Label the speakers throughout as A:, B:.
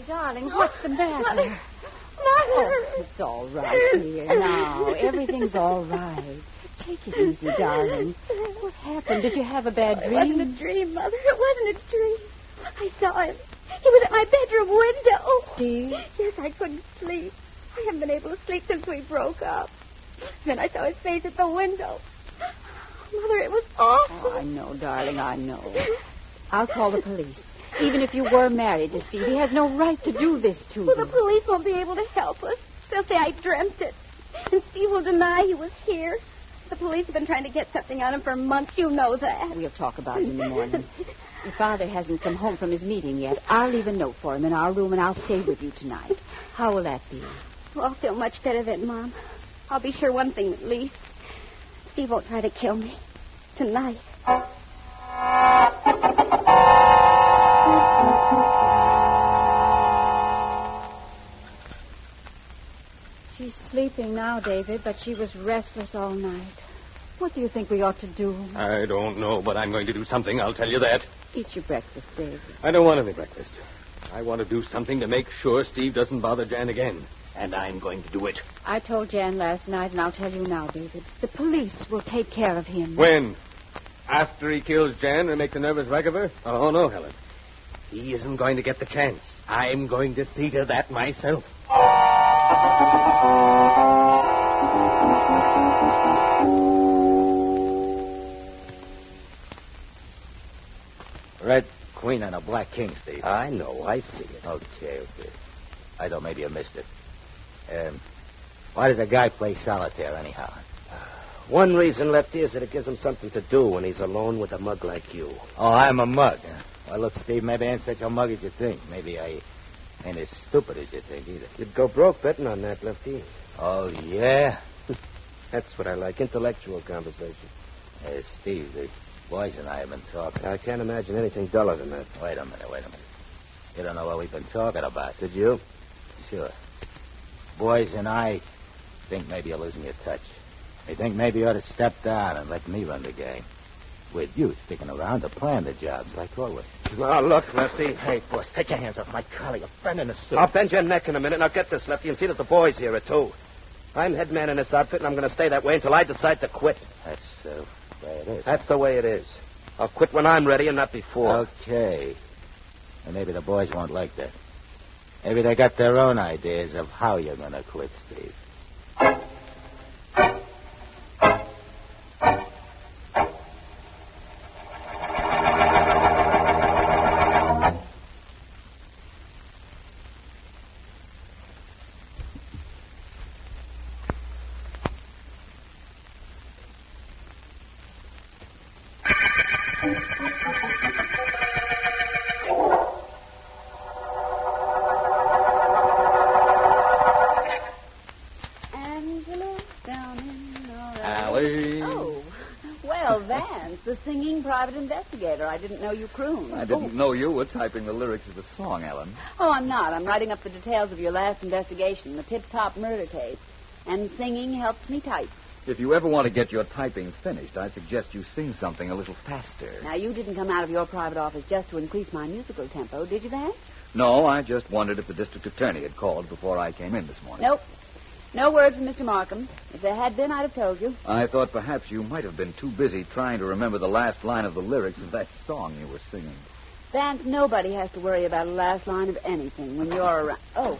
A: darling, what's the matter?
B: Mother!
A: Oh, it's all right, dear. Now, everything's all right. Take it easy, darling. What happened? Did you have a bad dream?
B: It wasn't a dream, Mother. It wasn't a dream. I saw him. He was at my bedroom window.
A: Steve?
B: Yes, I couldn't sleep. I haven't been able to sleep since we broke up. Then I saw his face at the window. Mother, it was awful.
A: Oh, I know, darling, I know. I'll call the police. Even if you were married to Steve, he has no right to do this to you.
B: Well, the police won't be able to help us. They'll say I dreamt it. And Steve will deny he was here. The police have been trying to get something on him for months. You know that.
A: We'll talk about it in the morning. Your father hasn't come home from his meeting yet. I'll leave a note for him in our room, and I'll stay with you tonight. How will that be?
B: Well, I'll feel much better then, Mom. I'll be sure one thing at least. Steve won't try to kill me. Tonight.
A: She's sleeping now, David, but she was restless all night. What do you think we ought to do?
C: I don't know, but I'm going to do something, I'll tell you that.
A: Eat your breakfast, David.
C: I don't want any breakfast. I want to do something to make sure Steve doesn't bother Jan again. And I'm going to do it.
A: I told Jan last night, and I'll tell you now, David. The police will take care of him.
C: When? After he kills Jan and makes a nervous wreck of her? Oh, no, Helen. He isn't going to get the chance. I'm going to see to that myself.
D: Red queen and a black king, Steve.
E: I know. I see it.
D: Okay. I thought maybe you missed it. Why does a guy play solitaire, anyhow?
E: One reason, Lefty, is that it gives him something to do when he's alone with a mug like you.
D: Oh, I'm a mug. Well, look, Steve, maybe I ain't such a mug as you think. Maybe I ain't as stupid as you think, either.
E: You'd go broke betting on that, Lefty.
D: Oh, yeah?
E: That's what I like, intellectual conversation.
D: Steve, the boys and I have been talking.
E: I can't imagine anything duller than that.
D: Wait a minute. You don't know what we've been talking about.
E: Did you?
D: Sure. Boys and I think maybe you're losing your touch. They think maybe you ought to step down and let me run the game. With you sticking around to plan the jobs, like always.
E: Oh, look, Lefty.
D: Hey, boss, take your hands off my colleague, a friend in the suit.
E: I'll bend your neck in a minute, and I'll get this, Lefty, and see that the boys hear it, too. I'm head man in this outfit, and I'm going to stay that way until I decide to quit.
D: That's the way it is.
E: That's the way it is. I'll quit when I'm ready and not before.
D: Okay. And maybe the boys won't like that. Maybe they got their own ideas of how you're going to quit, Steve.
A: Vance, the singing private investigator. I didn't know you crooned.
F: I didn't know you were typing the lyrics of the song, Ellen.
A: Oh, I'm not. I'm writing up the details of your last investigation, the tip-top murder case. And singing helps me type.
F: If you ever want to get your typing finished, I'd suggest you sing something a little faster.
A: Now, you didn't come out of your private office just to increase my musical tempo, did you, Vance?
F: No, I just wondered if the district attorney had called before I came in this morning.
A: Nope. No word from Mr. Markham. If there had been, I'd have told you.
F: I thought perhaps you might have been too busy trying to remember the last line of the lyrics of that song you were singing.
A: Vance, nobody has to worry about a last line of anything when you're around. Oh.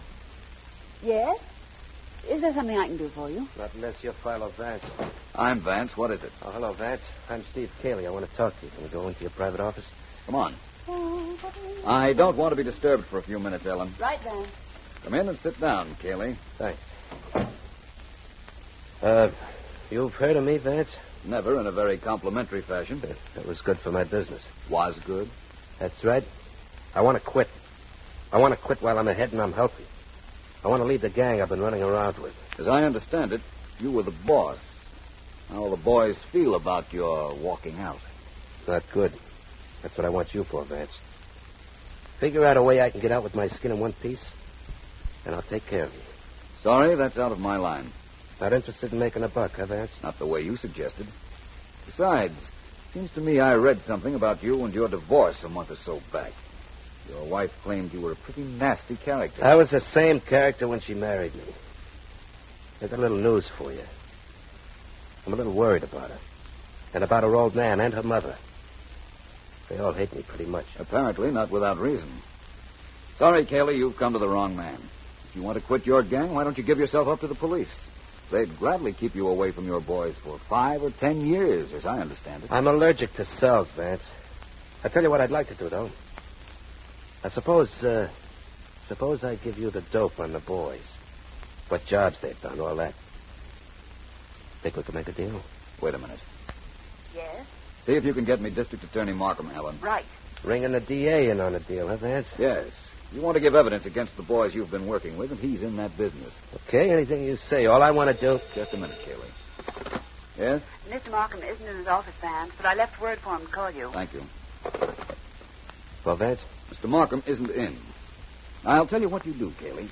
A: Yes? Is there something I can do for you?
E: Not unless you're Philo Vance.
F: I'm Vance. What is it?
E: Oh, hello, Vance. I'm Steve Cayley. I want to talk to you. Can we go into your private office?
F: Come on. I don't want to be disturbed for a few minutes, Ellen.
A: Right, Vance.
F: Come in and sit down, Cayley.
E: Thanks. You've heard of me, Vance?
F: Never, in a very complimentary fashion.
E: That was good for my business.
F: Was good?
E: That's right. I want to quit. I want to quit while I'm ahead and I'm healthy. I want to leave the gang I've been running around with.
F: As I understand it, you were the boss. How will the boys feel about your walking out?
E: Not good. That's what I want you for, Vance. Figure out a way I can get out with my skin in one piece, and I'll take care of you.
F: Sorry, that's out of my line.
E: Not interested in making a buck, huh, Vance?
F: Not the way you suggested. Besides, seems to me I read something about you and your divorce a month or so back. Your wife claimed you were a pretty nasty character.
E: I was the same character when she married me. I got a little news for you. I'm a little worried about her. And about her old man and her mother. They all hate me pretty much.
F: Apparently not without reason. Sorry, Kaylee, you've come to the wrong man. If you want to quit your gang, why don't you give yourself up to the police? They'd gladly keep you away from your boys for 5 or 10 years, as I understand it.
E: I'm allergic to cells, Vance. I tell you what I'd like to do, though. I suppose I give you the dope on the boys. What jobs they've done, all that. Think we can make a deal?
F: Wait a minute.
G: Yes?
F: See if you can get me District Attorney Markham, Helen.
G: Right.
E: Bringing the DA in on a deal, huh, Vance?
F: Yes. You want to give evidence against the boys you've been working with, and he's in that business.
E: Okay, anything you say. All I want to do...
F: Just a minute, Kaylee. Yes?
G: Mr. Markham isn't in his office, Vance, but I left word for him to call you.
F: Thank you.
E: Well, Vance?
F: Mr. Markham isn't in. I'll tell you what you do, Kaylee.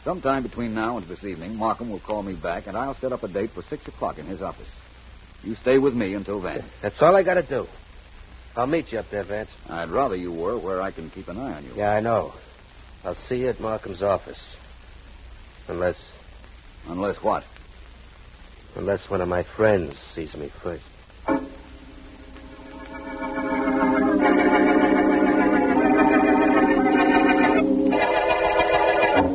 F: Sometime between now and this evening, Markham will call me back, and I'll set up a date for 6 o'clock in his office. You stay with me until then.
E: That's all I got to do. I'll meet you up there, Vance.
F: I'd rather you were where I can keep an eye on you.
E: Yeah, I know. I'll see you at Markham's office. Unless
F: what?
E: Unless one of my friends sees me first.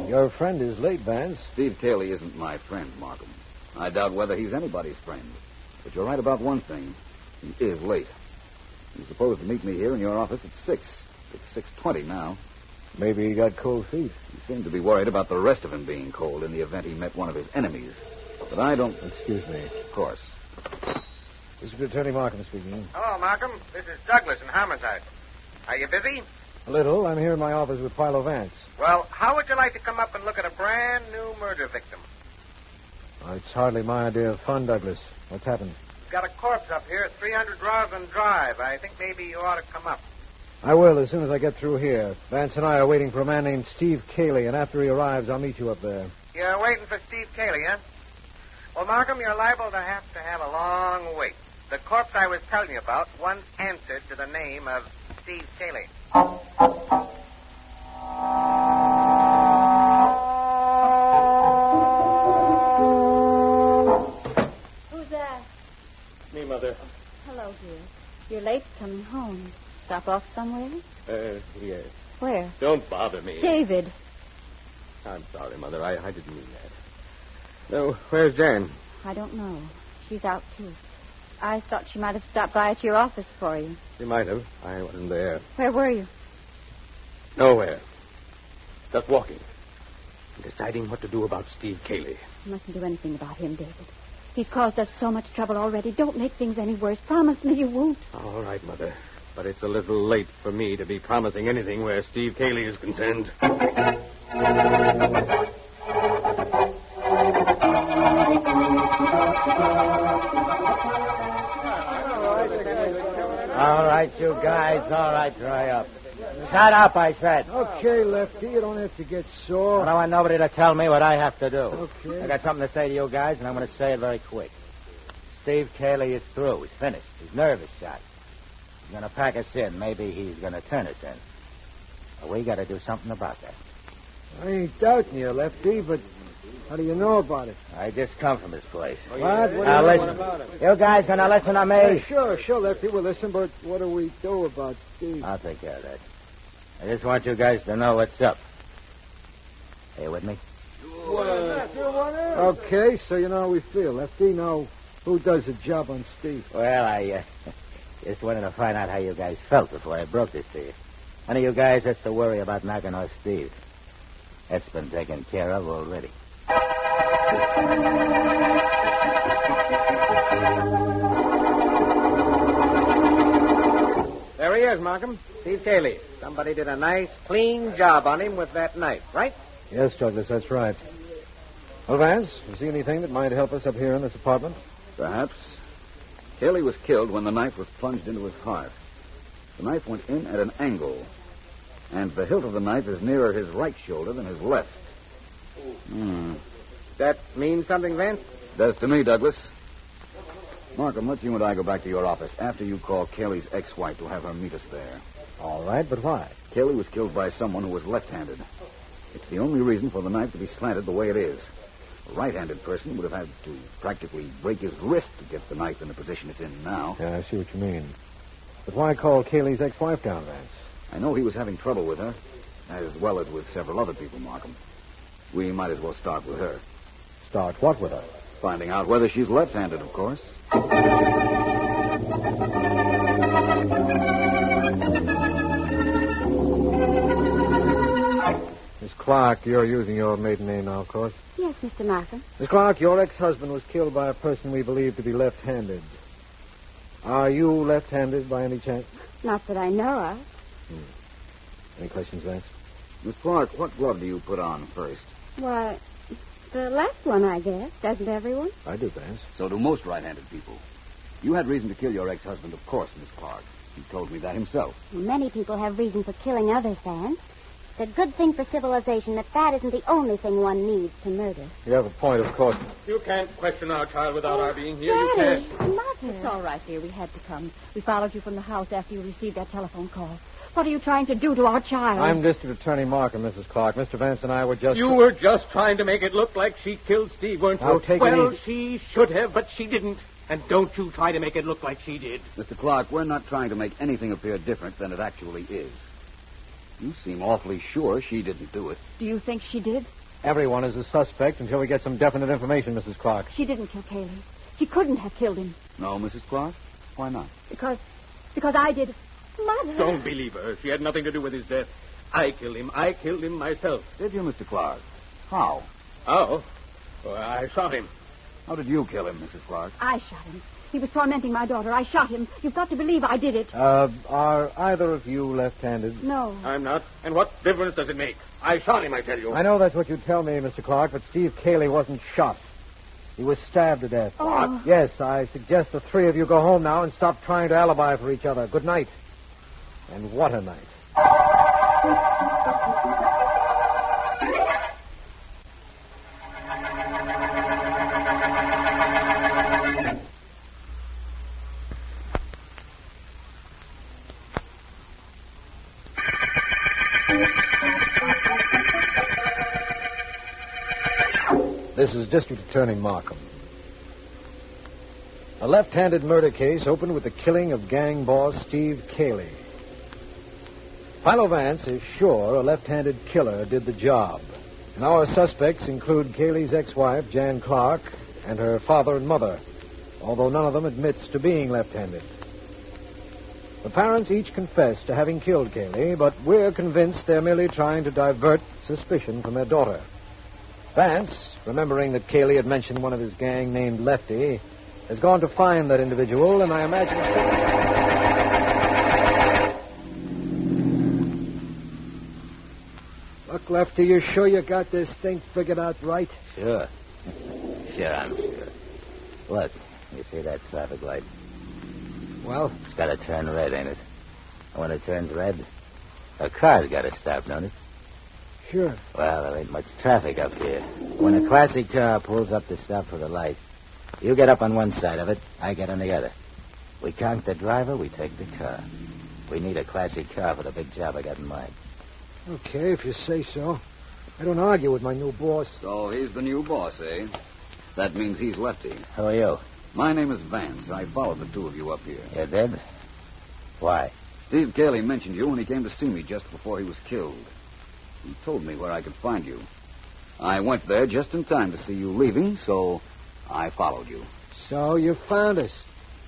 H: Your friend is late, Vance.
F: Steve Kaylee isn't my friend, Markham. I doubt whether he's anybody's friend. But you're right about one thing. He is late. He's supposed to meet me here in your office at 6. It's 6:20 now.
H: Maybe he got cold feet.
F: He seemed to be worried about the rest of him being cold in the event he met one of his enemies. But I don't...
H: Excuse me.
F: Of course.
H: District Attorney Markham speaking.
C: Hello, Markham. This is Douglas in Homicide. Are you busy?
H: A little. I'm here in my office with Philo Vance.
C: Well, how would you like to come up and look at a brand new murder victim?
H: It's hardly my idea of fun, Douglas. What's happened?
C: We've got a corpse up here at 300 Roslyn Drive. I think maybe you ought to come up.
H: I will as soon as I get through here. Vance and I are waiting for a man named Steve Kaylee, and after he arrives, I'll meet you up there.
C: You're waiting for Steve Kaylee, huh? Well, Markham, you're liable to have a long wait. The corpse I was telling you about once answered to the name of Steve Kaylee.
B: Who's that?
C: Me, Mother.
B: Hello, dear. You're late coming home. Stop off somewhere?
C: Yes.
B: Where?
C: Don't bother me.
B: David.
C: I'm sorry, Mother. I didn't mean that. No, where's Jan?
B: I don't know. She's out, too. I thought she might have stopped by at your office for you.
C: She might have. I wasn't there.
B: Where were you?
C: Nowhere. Just walking. Deciding what to do about Steve Kaylee.
B: You mustn't do anything about him, David. He's caused us so much trouble already. Don't make things any worse. Promise me you won't.
C: All right, Mother. But it's a little late for me to be promising anything where Steve Kaylee is concerned.
D: All right, you guys. All right, dry up. Shut up, I said.
H: Okay, Lefty, you don't have to get sore.
D: I don't want nobody to tell me what I have to do.
H: Okay.
D: I got something to say to you guys, and I'm going to say it very quick. Steve Kaylee is through. He's finished. His nerve is shot. He's going to pack us in. Maybe he's going to turn us in. But we got to do something about that.
H: I ain't doubting you, Lefty, but how do you know about it?
D: I just come from this place.
H: What? What do you
D: Now,
H: know
D: listen.
H: about it?
D: You guys going to listen to me?
H: Hey, sure, Lefty, we'll listen, but what do we do about Steve?
D: I'll take care of that. I just want you guys to know what's up. Are you with me?
H: Okay, so you know how we feel, Lefty. Now, who does the job on Steve?
D: Well, I just wanted to find out how you guys felt before I broke this to you. None of you guys has to worry about knocking off Steve. That's been taken care of already.
C: There he is, Markham. Steve Kaylee. Somebody did a nice, clean job on him with that knife, right?
H: Yes, Douglas, that's right. Well, Vance, you see anything that might help us up here in this apartment?
F: Perhaps. Kaylee was killed when the knife was plunged into his heart. The knife went in at an angle, and the hilt of the knife is nearer his right shoulder than his left.
C: That means something, Vance?
F: Does to me, Douglas. Markham, let's you and I go back to your office after you call Kaylee's ex-wife to have her meet us there.
H: All right, but why?
F: Cayley was killed by someone who was left-handed. It's the only reason for the knife to be slanted the way it is. A right-handed person would have had to practically break his wrist to get the knife in the position it's in now.
H: Yeah, I see what you mean. But why call Cayley's ex-wife down, Vance?
F: I know he was having trouble with her, as well as with several other people, Markham. We might as well start with her.
H: Start what with her?
F: Finding out whether she's left-handed, of course.
H: Miss Clark, you're using your maiden name now, of course.
B: Yes, Mr. Markham.
H: Miss Clark, your ex-husband was killed by a person we believe to be left-handed. Are you left-handed by any chance?
B: Not that I know of.
H: Any questions, Vance?
F: Miss Clark, what glove do you put on first?
B: Why, the left one, I guess. Doesn't everyone?
H: I do, Vance.
F: So do most right-handed people. You had reason to kill your ex-husband, of course, Miss Clark. He told me that himself.
B: Many people have reason for killing others, Vance. It's a good thing for civilization that isn't the only thing one needs to murder.
H: You have a point, of course.
I: You can't question our child without our being here.
B: Daddy,
I: You can't.
B: Mother.
A: It's all right, dear. We had to come. We followed you from the house after you received that telephone call. What are you trying to do to our child?
H: I'm District Attorney Markham, Mrs. Clark. Mr. Vance and I were just...
I: You were just trying to make it look like she killed Steve, weren't you?
H: Now, take it
I: well,
H: easy.
I: she should have, but she didn't. And don't you try to make it look like she did.
F: Mr. Clark, we're not trying to make anything appear different than it actually is. You seem awfully sure she didn't do it.
A: Do you think she did?
H: Everyone is a suspect until we get some definite information, Mrs. Clark.
A: She didn't kill Cayley. She couldn't have killed him.
F: No, Mrs. Clark? Why not?
A: Because I did.
B: Mother.
I: Don't believe her. She had nothing to do with his death. I killed him. I killed him myself.
F: Did you, Mr. Clark? How?
I: How? Well, I shot him.
F: How did you kill him, Mrs. Clark?
A: I shot him. He was tormenting my daughter. I shot him. You've got to believe I did it.
H: Are either of you left-handed?
A: No.
I: I'm not. And what difference does it make? I shot him, I tell you.
H: I know that's what you tell me, Mr. Clark, but Steve Cayley wasn't shot. He was stabbed to death.
A: Oh.
H: Yes, I suggest the three of you go home now and stop trying to alibi for each other. Good night. And what a night. This is District Attorney Markham. A left-handed murder case opened with the killing of gang boss Steve Cayley. Philo Vance is sure a left-handed killer did the job. And our suspects include Cayley's ex-wife, Jan Clark, and her father and mother, although none of them admits to being left-handed. The parents each confess to having killed Cayley, but we're convinced they're merely trying to divert suspicion from their daughter. Vance, remembering that Cayley had mentioned one of his gang named Lefty, has gone to find that individual, and I imagine... Look, Lefty, you sure you got this thing figured out right?
D: Sure. Sure, I'm sure. Look, you see that traffic light?
H: Well?
D: It's got to turn red, ain't it? And when it turns red, a car's got to stop, don't it?
H: Sure.
D: Well, there ain't much traffic up here. When a classic car pulls up to stop for the light, you get up on one side of it, I get on the other. We conk the driver, we take the car. We need a classic car for the big job I got in mind.
H: Okay, if you say so. I don't argue with my new boss.
F: So he's the new boss, eh? That means he's Lefty.
D: Who are you?
F: My name is Vance. I followed the two of you up here.
D: You did? Why?
F: Steve Cayley mentioned you when he came to see me just before he was killed. He told me where I could find you. I went there just in time to see you leaving, so I followed you.
H: So you found us.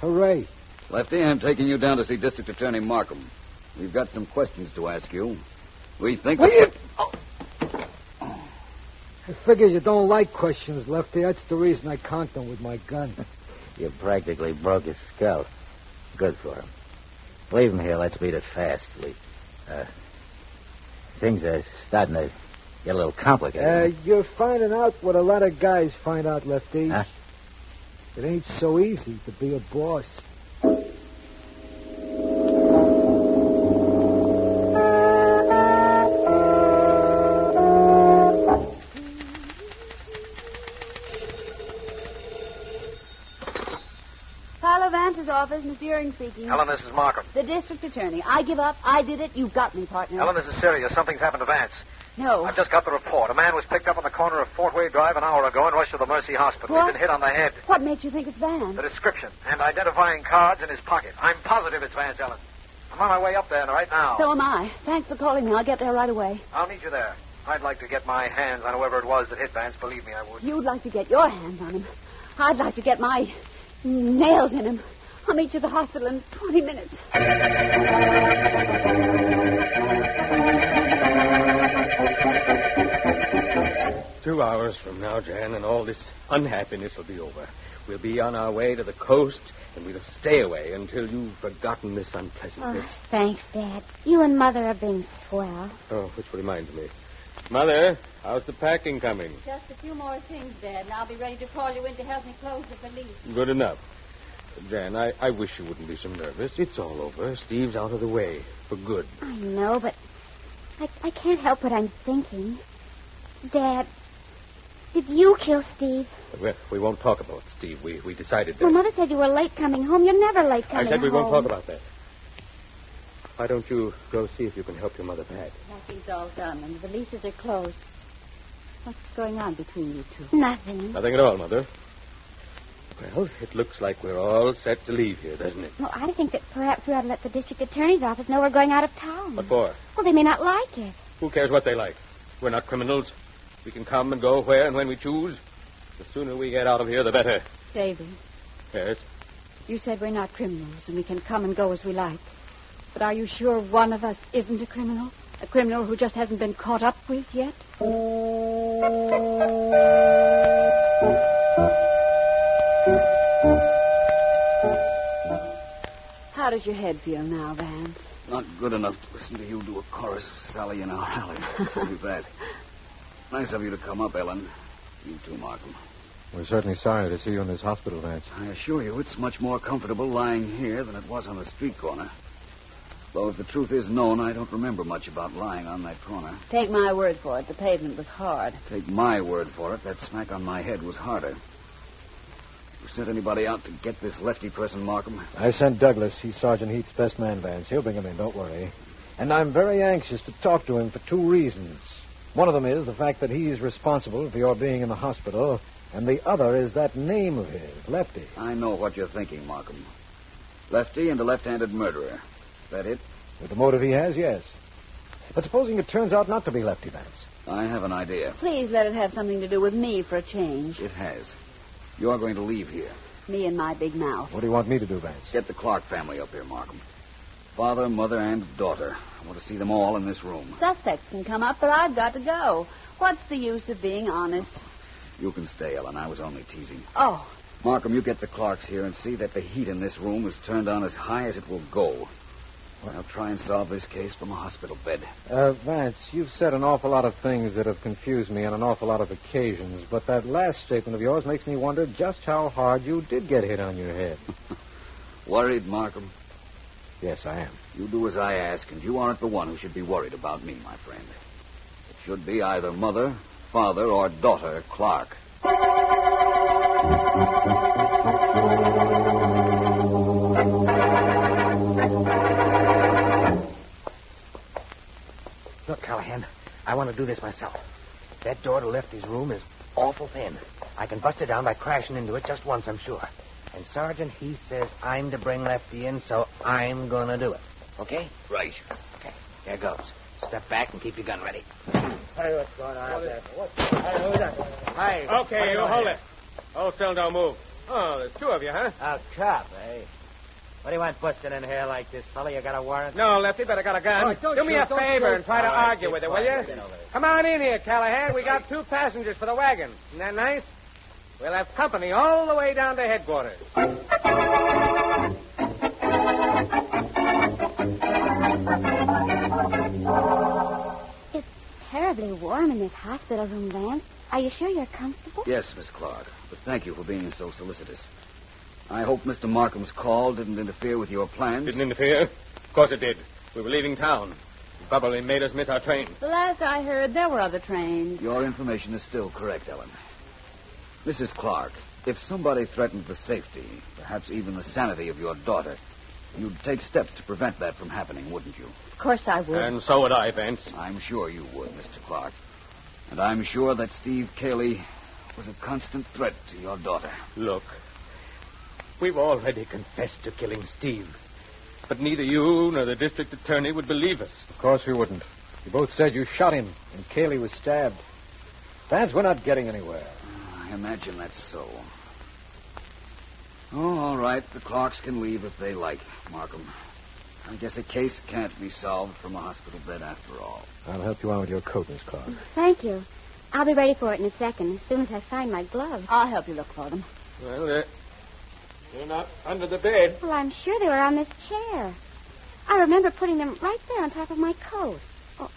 H: Hooray.
F: Lefty, I'm taking you down to see District Attorney Markham. We've got some questions to ask you. We think...
H: I figure you don't like questions, Lefty. That's the reason I conked him with my gun.
D: You practically broke his skull. Good for him. Leave him here. Let's beat it fast. Things are starting to get a little complicated.
H: You're finding out what a lot of guys find out, Lefty.
D: Huh?
H: It ain't so easy to be a boss.
B: Philo Vance's
A: office. Miss Deering speaking.
C: Ellen, this is Markham.
A: The district attorney. I give up. I did it. You've got me, partner.
C: Ellen, this is serious. Something's happened to Vance.
A: No.
C: I've just got the report. A man was picked up on the corner of Fort Wayne Drive an hour ago and rushed to the Mercy Hospital.
A: What?
C: He's been hit on the head.
A: What makes you think it's Vance?
C: The description and identifying cards in his pocket. I'm positive it's Vance, Ellen. I'm on my way up there right now.
A: So am I. Thanks for calling me. I'll get there right away.
C: I'll meet you there. I'd like to get my hands on whoever it was that hit Vance. Believe me, I would.
A: You'd like to get your hands on him. I'd like to get my nails in him. I'll meet you at the hospital in 20 minutes.
I: 2 hours from now, Jan, and all this unhappiness will be over. We'll be on our way to the coast, and we'll stay away until you've forgotten this unpleasantness.
B: Oh, thanks, Dad. You and Mother have been swell.
I: Oh, which reminds me. Mother, how's the packing coming?
A: Just a few more things, Dad, and I'll be ready to call you in to help me close the valise.
I: Good enough. Jan, I wish you wouldn't be so nervous. It's all over. Steve's out of the way. For good.
B: I know, but I can't help what I'm thinking. Dad, did you kill Steve?
I: Well, we won't talk about Steve. We decided that.
B: Well, Mother said you were late coming home. You're never late coming home.
I: I said we won't talk about that. Why don't you go see if you can help your mother pack?
A: Packing's all done, and the valises are closed. What's going on between you two?
B: Nothing.
I: Nothing at all, Mother. Well, it looks like we're all set to leave here, doesn't it?
B: Well, I think that perhaps we ought to let the district attorney's office know we're going out of town.
I: What for?
B: Well, they may not like it.
I: Who cares what they like? We're not criminals. We can come and go where and when we choose. The sooner we get out of here, the better.
A: David,
I: Yes?
A: you said we're not criminals and we can come and go as we like. But are you sure one of us isn't a criminal? A criminal who just hasn't been caught up with yet? How does your head feel now, Vance?
F: Not good enough to listen to you do a chorus of Sally in our alley. I'll tell you that. Nice of you to come up, Ellen. You too, Markham.
H: We're certainly sorry to see you in this hospital, Vance.
F: I assure you, it's much more comfortable lying here than it was on the street corner. Though if the truth is known, I don't remember much about lying on that corner.
A: Take my word for it. The pavement was hard.
F: Take my word for it, that smack on my head was harder. You sent anybody out to get this lefty person, Markham?
H: I sent Douglas. He's Sergeant Heath's best man, Vance. He'll bring him in, don't worry. And I'm very anxious to talk to him for two reasons. One of them is the fact that he's responsible for your being in the hospital, and the other is that name of his, Lefty.
F: I know what you're thinking, Markham. Lefty and a left-handed murderer. That it?
H: With the motive he has, yes. But supposing it turns out not to be Lefty, Vance?
F: I have an idea.
A: Please let it have something to do with me for a change.
F: It has. You're going to leave here.
A: Me and my big mouth.
H: What do you want me to do, Vance?
F: Get the Clark family up here, Markham. Father, mother, and daughter. I want to see them all in this room.
A: Suspects can come up, but I've got to go. What's the use of being honest?
F: You can stay, Ellen. I was only teasing.
A: Oh,
F: Markham, you get the Clarks here and see that the heat in this room is turned on as high as it will go. I'll try and solve this case from a hospital bed.
H: Vance, you've said an awful lot of things that have confused me on an awful lot of occasions, but that last statement of yours makes me wonder just how hard you did get hit on your head.
F: Worried, Markham?
H: Yes, I am.
F: You do as I ask, and you aren't the one who should be worried about me, my friend. It should be either mother, father, or daughter Clark.
C: Look, Callahan, I want to do this myself. That door to Lefty's room is awful thin. I can bust it down by crashing into it just once, I'm sure. And Sergeant Heath says I'm to bring Lefty in, so I'm going to do it. Okay?
F: Right.
C: Okay, here goes. Step back and keep your gun ready. Hey, what's going on out there? Hey, who's that? Hey.
I: Okay, you hold it. Hold still, don't move. Oh, there's two of you, huh?
C: A cop, eh? What do you want busting in here like this, fella? You got a warrant?
I: No, Lefty, but I got a gun. Do me a favor and try to argue with it, will you? Come on in here, Callahan. We got 2 passengers for the wagon. Isn't that nice? We'll have company all the way down to headquarters.
B: It's terribly warm in this hospital room, Vance. Are you sure you're comfortable?
F: Yes, Miss Clark, but thank you for being so solicitous. I hope Mr. Markham's call didn't interfere with your plans.
I: Didn't interfere? Of course it did. We were leaving town. Probably made us miss our train.
A: the last I heard, there were other trains.
F: Your information is still correct, Ellen. Mrs. Clark, if somebody threatened the safety, perhaps even the sanity of your daughter, you'd take steps to prevent that from happening, wouldn't you?
A: Of course I would.
I: And so would I, Vance.
F: I'm sure you would, Mr. Clark. And I'm sure that Steve Cayley was a constant threat to your daughter.
I: Look, we've already confessed to killing Steve. But neither you nor the district attorney would believe us.
H: Of course we wouldn't. You both said you shot him, and Cayley was stabbed. Vance, we're not getting anywhere.
F: I imagine that's so. Oh, all right. The Clarks can leave if they like, Markham. I guess a case can't be solved from a hospital bed after all.
H: I'll help you out with your coat, Miss Clark.
B: Thank you. I'll be ready for it in a second, as soon as I find my gloves.
A: I'll help you look for them.
I: Well, they're not under the bed.
B: Well, I'm sure they were on this chair. I remember putting them right there on top of my coat. Oh,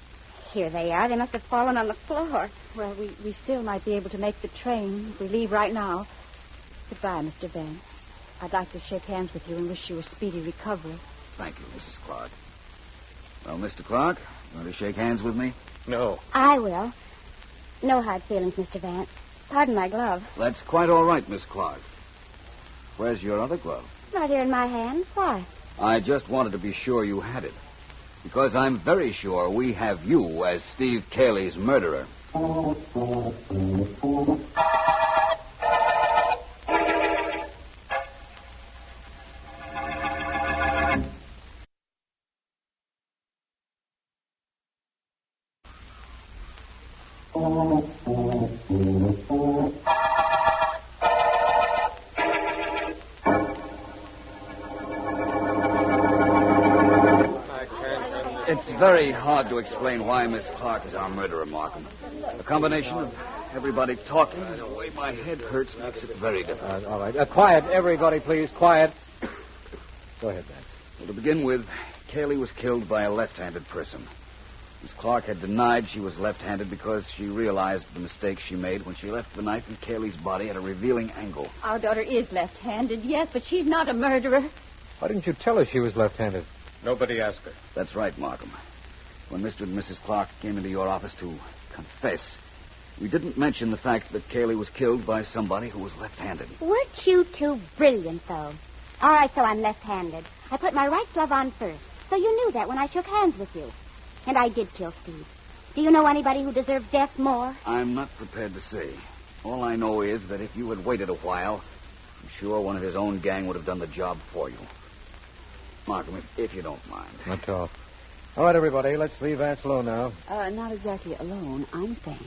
B: here they are. They must have fallen on the floor.
A: Well, we still might be able to make the train if we leave right now. Goodbye, Mr. Vance. I'd like to shake hands with you and wish you a speedy recovery.
F: Thank you, Mrs. Clark. Well, Mr. Clark, you want to shake hands with me?
I: No.
B: I will. No hard feelings, Mr. Vance. Pardon my glove.
F: That's quite all right, Miss Clark. Where's your other glove?
B: Right here in my hand. Why?
F: I just wanted to be sure you had it. Because I'm very sure we have you as Steve Cayley's murderer. It's very hard to explain why Miss Clark is our murderer, Markham. The combination of everybody talking and the way my head hurts makes it very difficult.
H: All right. Quiet, everybody, please. Quiet. Go ahead, Vance.
F: Well, to begin with, Cayley was killed by a left-handed person. Miss Clark had denied she was left-handed because she realized the mistake she made when she left the knife in Cayley's body at a revealing angle.
A: Our daughter is left-handed, yes, but she's not a murderer.
H: Why didn't you tell us she was left-handed?
I: Nobody asked her.
F: That's right, Markham. When Mr. and Mrs. Clark came into your office to confess, we didn't mention the fact that Cayley was killed by somebody who was left-handed.
B: Weren't you two brilliant, though? All right, so I'm left-handed. I put my right glove on first, so you knew that when I shook hands with you. And I did kill Steve. Do you know anybody who deserved death more?
F: I'm not prepared to say. All I know is that if you had waited a while, I'm sure one of his own gang would have done the job for you. Markham, if you don't mind.
H: Not at all. All right, everybody, let's leave Vance alone now.
A: Not exactly alone. I'm staying.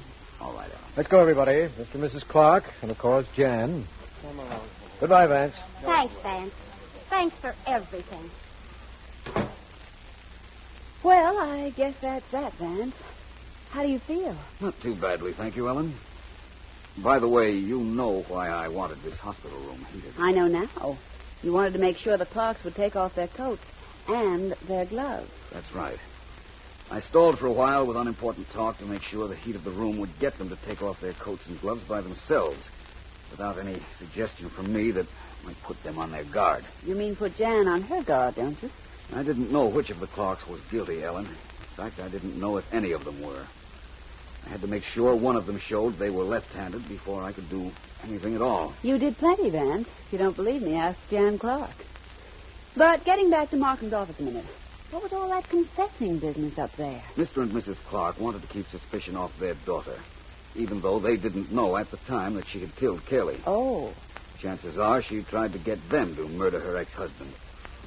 F: All right, Ellen.
H: Let's go, everybody. Mr. and Mrs. Clark, and, of course, Jan.
I: Come along.
H: Goodbye, Vance.
B: Thanks, Vance. Thanks for everything.
A: Well, I guess that's that, Vance. How do you feel?
F: Not too badly, thank you, Ellen. By the way, you know why I wanted this hospital room heated.
A: I know now. You wanted to make sure the Clarks would take off their coats and their gloves.
F: That's right. I stalled for a while with unimportant talk to make sure the heat of the room would get them to take off their coats and gloves by themselves, without any suggestion from me that might put them on their guard.
A: You mean put Jan on her guard, don't you?
F: I didn't know which of the Clarks was guilty, Ellen. In fact, I didn't know if any of them were. I had to make sure one of them showed they were left-handed before I could do anything at all.
A: You did plenty, Vance. If you don't believe me, ask Jan Clark. But getting back to Markham's office a minute, what was all that confessing business up there?
F: Mr. and Mrs. Clark wanted to keep suspicion off their daughter, even though they didn't know at the time that she had killed Cayley.
A: Oh.
F: Chances are she tried to get them to murder her ex-husband,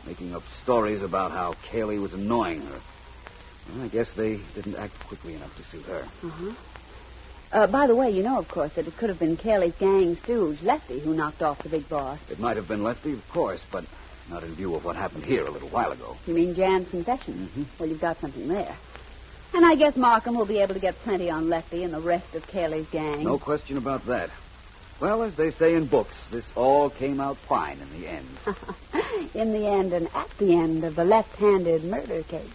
F: making up stories about how Cayley was annoying her. Well, I guess they didn't act quickly enough to suit her.
A: Uh-huh. By the way, you know, of course, that it could have been Cayley's gang stooge, Lefty, who knocked off the big boss.
F: It might have been Lefty, of course, but not in view of what happened here a little while ago.
A: You mean Jan's confession?
F: Mm-hmm.
A: Well, you've got something there. And I guess Markham will be able to get plenty on Lefty and the rest of Cayley's gang.
F: No question about that. Well, as they say in books, this all came out fine in the end.
A: In the end and at the end of the left-handed murder case.